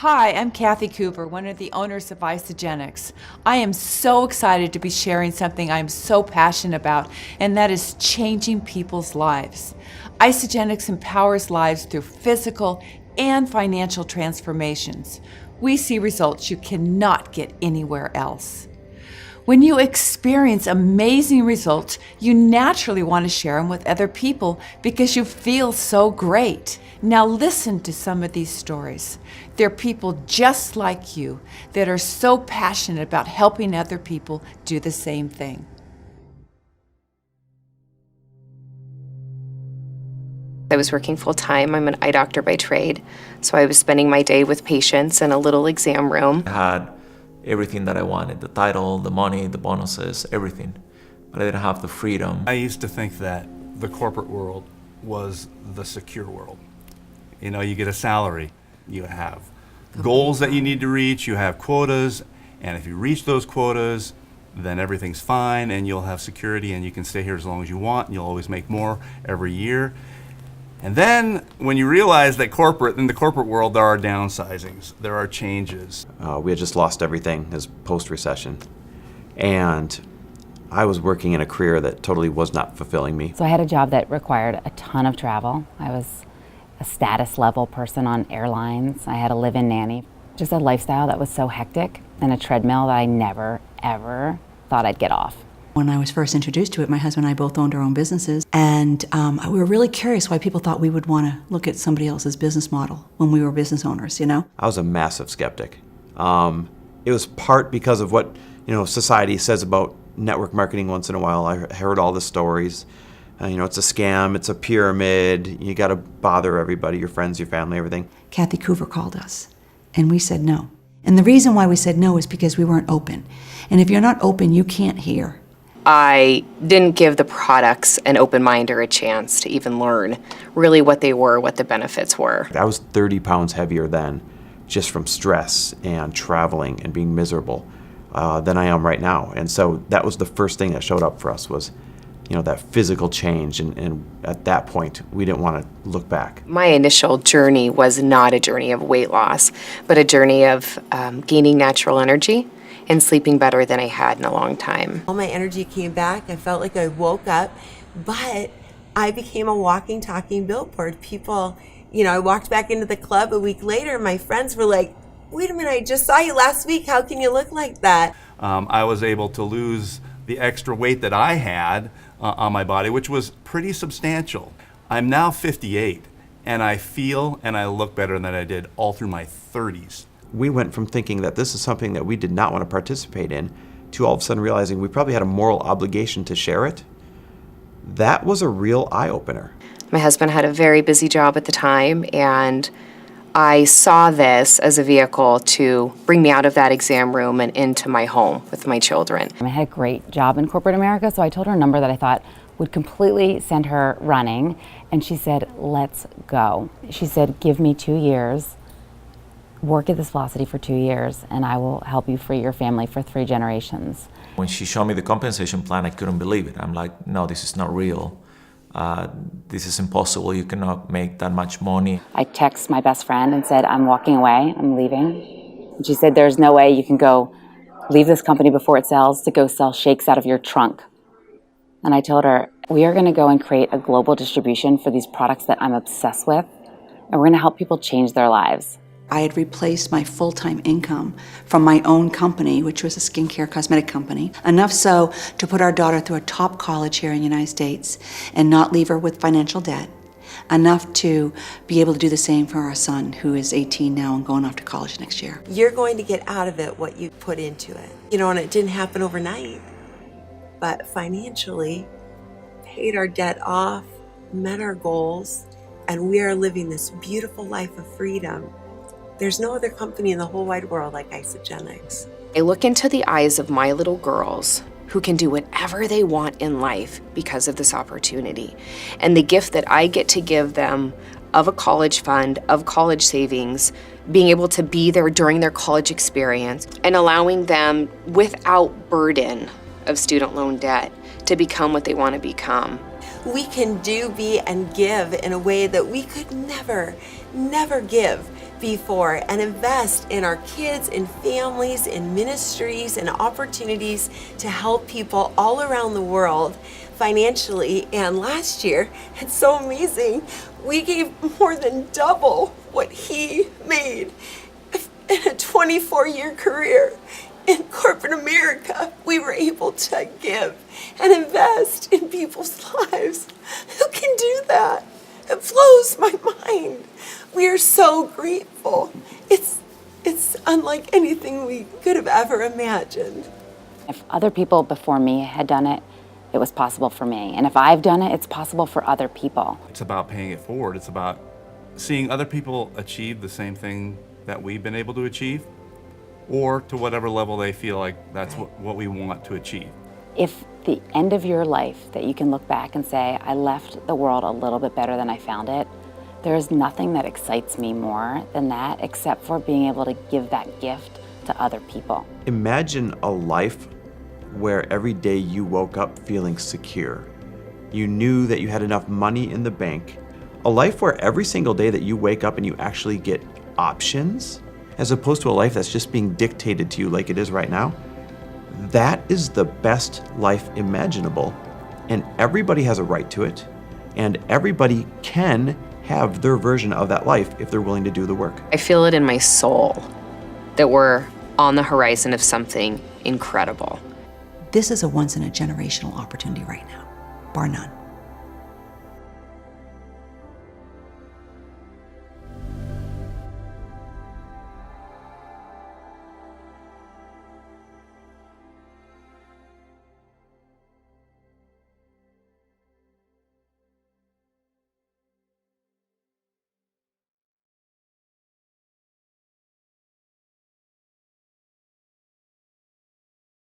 Hi, I'm Kathy Cooper, one of the owners of Isogenics. I am so excited to be sharing something I'm so passionate about, and that is changing people's lives. Isogenics empowers lives through physical and financial transformations. We see results you cannot get anywhere else. When you experience amazing results, you naturally want to share them with other people because you feel so great. Now listen to some of these stories. They're people just like you that are so passionate about helping other people do the same thing. I was working full-time. I'm an eye doctor by trade, so I was spending my day with patients in a little exam room. I had everything that I wanted, the title, the money, the bonuses, everything. But I didn't have the freedom. I used to think that the corporate world was the secure world. You know, you get a salary, you have goals that you need to reach, you have quotas, and if you reach those quotas, then everything's fine and you'll have security and you can stay here as long as you want and you'll always make more every year. And then when you realize that in the corporate world, there are downsizings, there are changes. We had just lost everything as post-recession. And I was working in a career that totally was not fulfilling me. So I had a job that required a ton of travel. I was a status level person on airlines. I had a live-in nanny. Just a lifestyle that was so hectic and a treadmill that I never, ever thought I'd get off. When I was first introduced to it, my husband and I both owned our own businesses, and we were really curious why people thought we would want to look at somebody else's business model when we were business owners, you know? I was a massive skeptic. It was part because of what society says about network marketing once in a while. I heard all the stories. It's a scam, it's a pyramid, you got to bother everybody, your friends, your family, everything. Kathy Coover called us, and we said no. And the reason why we said no is because we weren't open. And if you're not open, you can't hear. I didn't give the products an open mind or a chance to even learn really what they were, what the benefits were. I was 30 pounds heavier then, just from stress and traveling and being miserable, than I am right now. And so that was the first thing that showed up for us was, that physical change. And at that point, we didn't want to look back. My initial journey was not a journey of weight loss, but a journey of gaining natural energy and sleeping better than I had in a long time. All my energy came back. I felt like I woke up, but I became a walking, talking billboard. People, I walked back into the club a week later. My friends were like, wait a minute, I just saw you last week. How can you look like that? I was able to lose the extra weight that I had on my body, which was pretty substantial. I'm now 58, and I feel and I look better than I did all through my 30s. We went from thinking that this is something that we did not want to participate in to all of a sudden realizing we probably had a moral obligation to share it. That was a real eye-opener. My husband had a very busy job at the time, and I saw this as a vehicle to bring me out of that exam room and into my home with my children. I had a great job in corporate America, so I told her a number that I thought would completely send her running, and she said, let's go. She said, give me 2 years. Work at this velocity for 2 years, and I will help you free your family for 3 generations. When she showed me the compensation plan, I couldn't believe it. I'm like, no, this is not real. This is impossible. You cannot make that much money. I texted my best friend and said, I'm walking away, I'm leaving. And she said, there's no way you can go leave this company before it sells to go sell shakes out of your trunk. And I told her, we are gonna go and create a global distribution for these products that I'm obsessed with, and we're gonna help people change their lives. I had replaced my full-time income from my own company, which was a skincare cosmetic company, enough so to put our daughter through a top college here in the United States and not leave her with financial debt, enough to be able to do the same for our son, who is 18 now and going off to college next year. You're going to get out of it what you put into it. And it didn't happen overnight, but financially, paid our debt off, met our goals, and we are living this beautiful life of freedom. There's no other company in the whole wide world like Isogenics. I look into the eyes of my little girls who can do whatever they want in life because of this opportunity. And the gift that I get to give them of a college fund, of college savings, being able to be there during their college experience, and allowing them without burden of student loan debt to become what they want to become. We can do, be, and give in a way that we could never give before and invest in our kids and families and ministries and opportunities to help people all around the world financially. And last year, it's so amazing, we gave more than double what he made in a 24-year career in corporate America. We were able to give and invest in people's lives. Who can do that? It blows my mind. We are so grateful. It's unlike anything we could have ever imagined. If other people before me had done it, it was possible for me. And if I've done it, it's possible for other people. It's about paying it forward. It's about seeing other people achieve the same thing that we've been able to achieve, or to whatever level they feel like that's what we want to achieve. If the end of your life that you can look back and say, I left the world a little bit better than I found it, there is nothing that excites me more than that, except for being able to give that gift to other people. Imagine a life where every day you woke up feeling secure. You knew that you had enough money in the bank. A life where every single day that you wake up and you actually get options, as opposed to a life that's just being dictated to you like it is right now. That is the best life imaginable, and everybody has a right to it, and everybody can have their version of that life if they're willing to do the work. I feel it in my soul that we're on the horizon of something incredible. This is a once-in-a-generational opportunity right now, bar none.